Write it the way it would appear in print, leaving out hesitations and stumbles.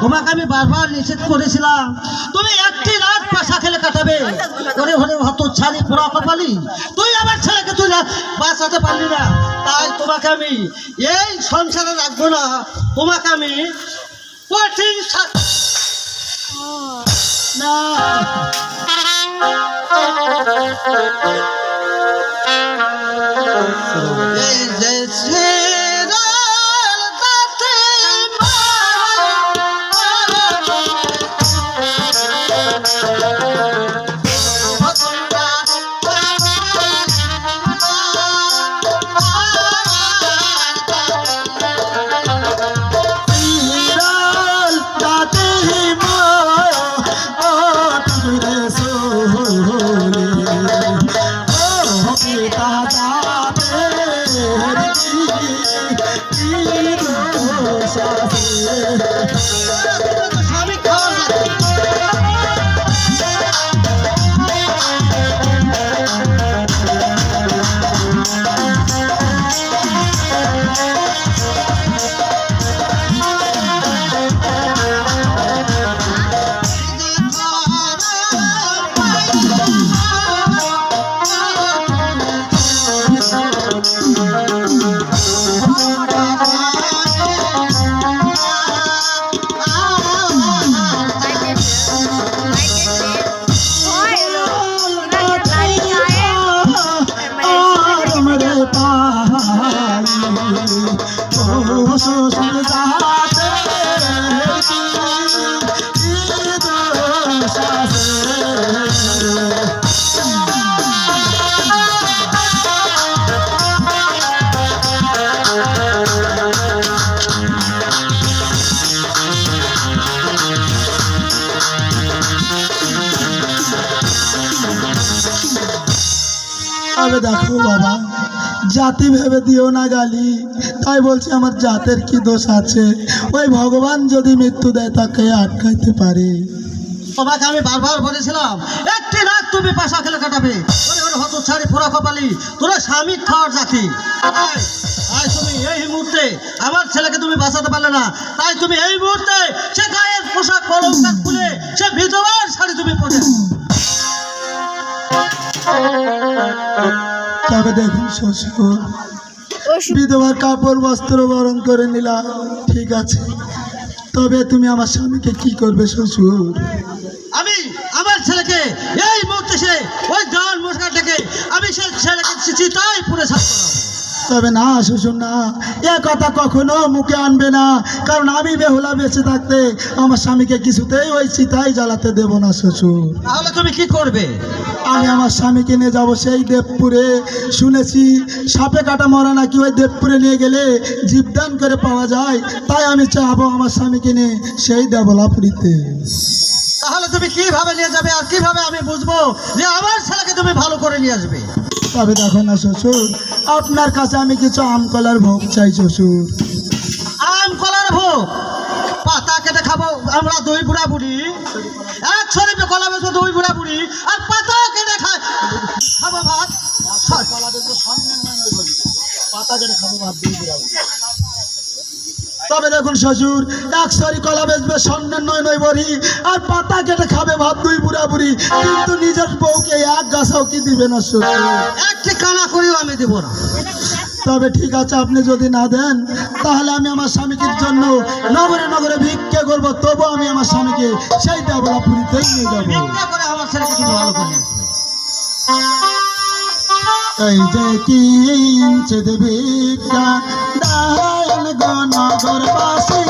তোমাকে আমি বারবার নিষেধ করেছিলাম তুমি একটি রাত পাশা খেলে কাটাবে। ওরে ওরে হত ছাড়ি পোড়া কপালি, তুই আমার ছেলেকে তুই বাঁচাতে পারলি না, তাই তোমাকে আমি এই সংসারে রাখবো না। তোমাকে আমি কঠিন না এই যে দেখো বাবা, জাতি ভেবে দিও না গালি, তাই বলছি আমার জাতের কি দোষ আছে? ওই ভগবান যদি মৃত্যু দেয় তাকে আটকাইতে পারে। তোমাকে আমি বারবার বলেছিলাম একটি রাত তুমি পাশা খেলে কাটাবে। হত ছাড়ি পোড়া কপালি, তোরা স্বামী খাওয়ার জাতি। তাই তুমি এই মুহূর্তে আমার ছেলেকে তুমি বাঁচাতে পারলে না, তাই তুমি এই মুহূর্তে সে গায়ের পোশাক কলঙ্কার খুলে সে বিধবার শাড়ি তুমি পরে। তবে দেখুন শ্বশুর, বিধবার কাপড় বস্ত্র বরণ করে নিলাম, ঠিক আছে, তবে তুমি আমার স্বামীকে কি করবে শ্বশুর? আমি আমার ছেলেকে এই মুহূর্তে সে ওই জান মশলা থেকে আমি সে ছেলেকে চিতাই পুরে ছাড়বো। তবে না শ্বশুর না, এ কথা কখনো মুখে আনবে না, কারণ আমি বেহুলা বেঁচে থাকতে আমার স্বামীকে কিছুতেই ওই চিতাই জ্বালাতে দেব না শ্বশুর। তাহলে তুমি কি করবে? আমি আমার স্বামীকে নিয়ে যাবো সেই দেবপুরে, শুনেছি সাপে কাটা মরা নাকি ওই দেবপুরে নিয়ে গেলে জীবদান করে পাওয়া যায়, তাই আমি চাবো আমার স্বামীকে নিয়ে সেই দেবলাপুরীতে। তাহলে তুমি কিভাবে নিয়ে যাবে আর কিভাবে আমি বুঝবো যে আমার ছেলেকে তুমি ভালো করে নিয়ে আসবে? তবে দেখো না শ্বশুর, আপনার কাছে আমি কিছু আম কলার ভোগ চাই শ্বশুর। আম কলার ভোগ? পাতা কেটে খাবো আমরা দুই বুড়া বুড়ি? এক শরীফে কলা বেচবো দুই বুড়া বুড়ি, আর পাতা কেটে খাবো ভাত? তবে দেখুন শ্বশুর, এক সরি কলা বেচবে স্বর্ণের নয় নয় বড়ি, আর পাতা কেটে খাবে ভাত দুই বুড়া বুড়ি, কিন্তু নিজের বউকে এক গাছাও কি দিবে না শ্বশুর? একটি কানা করিও আমি দেবো না। তবে ঠিক আছে, আপনি যদি না দেন তাহলে আমি আমার স্বামীকে জন্য নগরে নগরে ভিক্ষা করবো, তবু আমি আমার স্বামীকে সেই দেবলাপুরীতেই নিয়ে যাবো। আমার ছেলেকে তুমি ভালো করে নিয়ে আসবে। এই যে কিঞ্চিত ভিক্ষা দান গো নগরবাসী